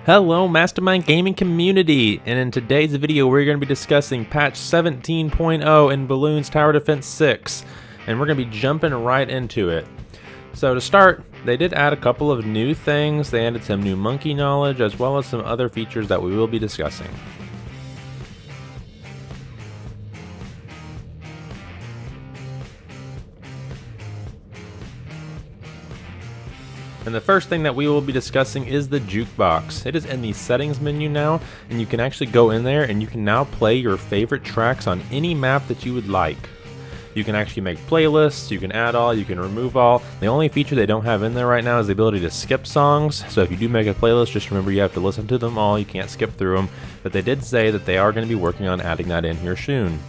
Hello Mastermind Gaming community, and in today's video we're going to be discussing patch 17.0 in Bloons Tower Defense 6, and we're going to be jumping right into it. So to start, they did add a couple of new things. They added some new monkey knowledge as well as some other features that we will be discussing. And the first thing that we will be discussing is the jukebox. It is in the settings menu now, and you can actually go in there and you can now play your favorite tracks on any map that you would like. You can actually make playlists, you can add all, you can remove all. The only feature they don't have in there right now is the ability to skip songs. So if you do make a playlist, just remember you have to listen to them all, you can't skip through them. But they did say that they are going to be working on adding that in here soon.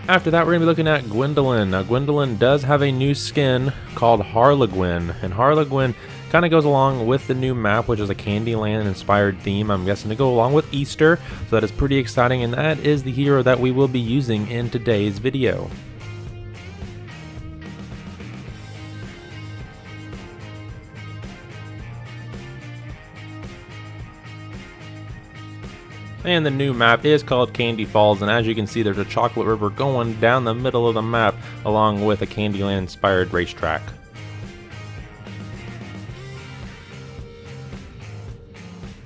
After that, we're going to be looking at Gwendolyn. Now, Gwendolyn does have a new skin called Harlequin, and Harlequin kind of goes along with the new map, which is a Candyland-inspired theme, I'm guessing, to go along with Easter, so that is pretty exciting, and that is the hero that we will be using in today's video. And the new map is called Candy Falls, and as you can see, there's a chocolate river going down the middle of the map along with a Candyland inspired racetrack.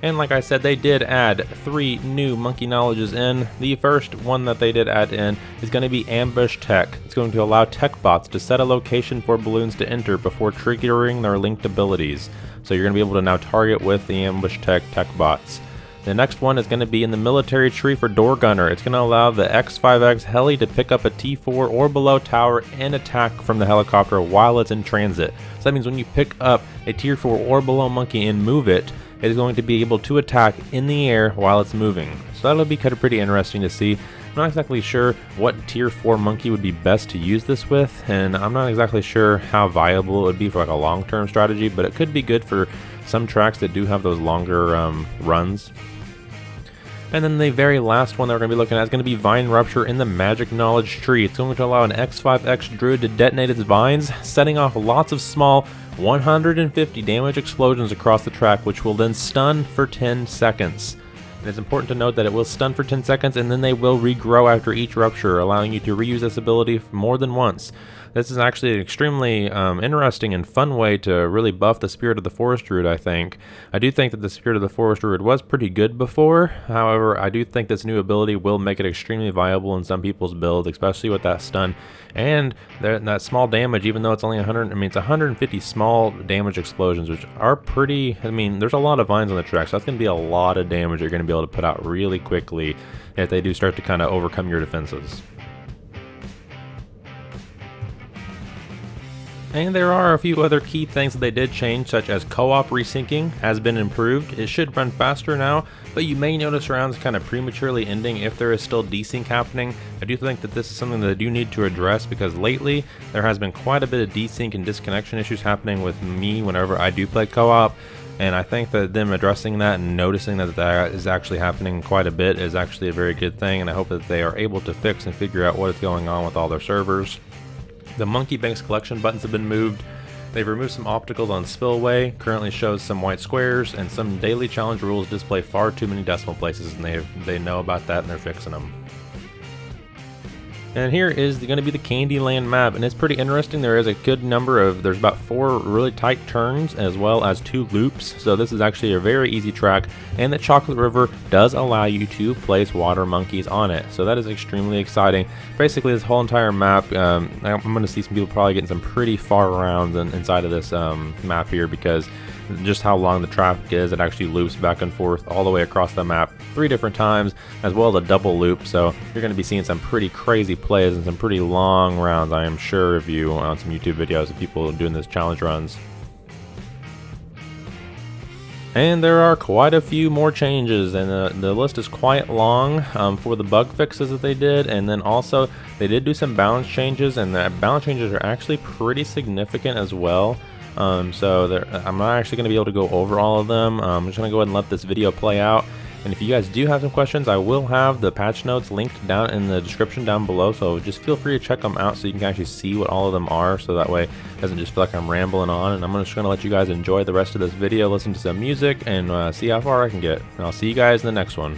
And like I said, they did add 3 new monkey knowledges in. The first one that they did add in is going to be ambush tech. It's going to allow tech bots to set a location for balloons to enter before triggering their linked abilities. So you're going to be able to now target with the ambush tech bots. The next one is going to be in the military tree for Door Gunner. It's going to allow the X5X heli to pick up a T4 or below tower and attack from the helicopter while it's in transit. So that means when you pick up a tier 4 or below monkey and move it, it is going to be able to attack in the air while it's moving. So that'll be kind of pretty interesting to see. I'm not exactly sure what tier 4 monkey would be best to use this with, and I'm not exactly sure how viable it would be for like a long-term strategy, but it could be good for some tracks that do have those longer runs. And then the very last one that we're going to be looking at is going to be Vine Rupture in the Magic Knowledge Tree. It's going to allow an X5X Druid to detonate its vines, setting off lots of small 150 damage explosions across the track, which will then stun for 10 seconds. And it's important to note that it will stun for 10 seconds and then they will regrow after each rupture, allowing you to reuse this ability more than once. This is actually an extremely interesting and fun way to really buff the Spirit of the Forest Druid, I think. I do think that the Spirit of the Forest Druid was pretty good before. However, I do think this new ability will make it extremely viable in some people's builds, especially with that stun. And that small damage, even though it's only 100, I mean, it's 150 small damage explosions, which are pretty, I mean, there's a lot of vines on the track, so that's going to be a lot of damage you're going to be able to put out really quickly if they do start to kind of overcome your defenses. And there are a few other key things that they did change, such as co-op resyncing has been improved. It should run faster now, but you may notice rounds kind of prematurely ending if there is still desync happening. I do think that this is something that I do need to address, because lately there has been quite a bit of desync and disconnection issues happening with me whenever I do play co-op. And I think that them addressing that and noticing that that is actually happening quite a bit is actually a very good thing, and I hope that they are able to fix and figure out what is going on with all their servers. The Monkey Banks collection buttons have been moved. They've removed some obstacles on Spillway, currently shows some white squares, and some daily challenge rules display far too many decimal places, and they know about that and they're fixing them. And here is going to be the Candyland map, and it's pretty interesting. There is a good number of, there's about 4 really tight turns as well as 2 loops, so this is actually a very easy track, and the Chocolate River does allow you to place water monkeys on it, so that is extremely exciting. Basically this whole entire map, I'm going to see some people probably getting some pretty far rounds inside of this map here, because just how long the track is, it actually loops back and forth all the way across the map 3 different times, as well as a double loop, so you're going to be seeing some pretty crazy plays and some pretty long rounds, I am sure of you, on some YouTube videos of people doing this challenge runs. And there are quite a few more changes, and the list is quite long for the bug fixes that they did, and then also they did do some balance changes, and the balance changes are actually pretty significant as well. So I'm not actually going to be able to go over all of them. I'm just going to go ahead and let this video play out, And if you guys do have some questions, I will have the patch notes linked down in the description down below, so just feel free to check them out so you can actually see what all of them are, so that way it doesn't just feel like I'm rambling on. And I'm just going to let you guys enjoy the rest of this video, listen to some music, and see how far I can get. And I'll see you guys in the next one.